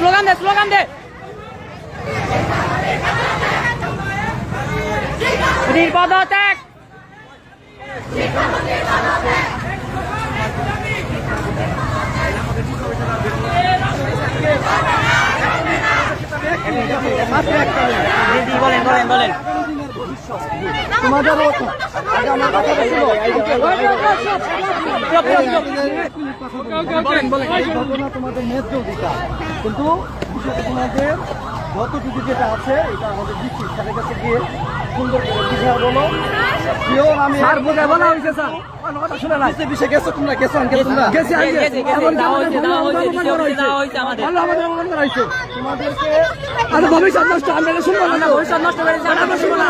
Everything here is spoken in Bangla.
স্লোগান দে স্লোগান দে পদত্যাগ বলেন বলেন বলেন তোমাদের আমার কথা ছিল ঘটনা তোমাদের ন্যায্য অধিকার, কিন্তু তোমাদের যতটুকু যেটা আছে এটা আমাদের দিচ্ছি তাদের কাছে গিয়ে সুন্দর করে বুঝায় বলো। শিওর আমি আর বুঝায় বলা হয়েছে স্যার কথা শুনে না বিষয়ে গেছো তোমরা গেছো তোমরা গেছি তোমাদেরকে আর ভবিষ্যৎ নষ্ট আমরা শুনবো না ভবিষ্যৎ নষ্ট করেছি আমরা শুনবো না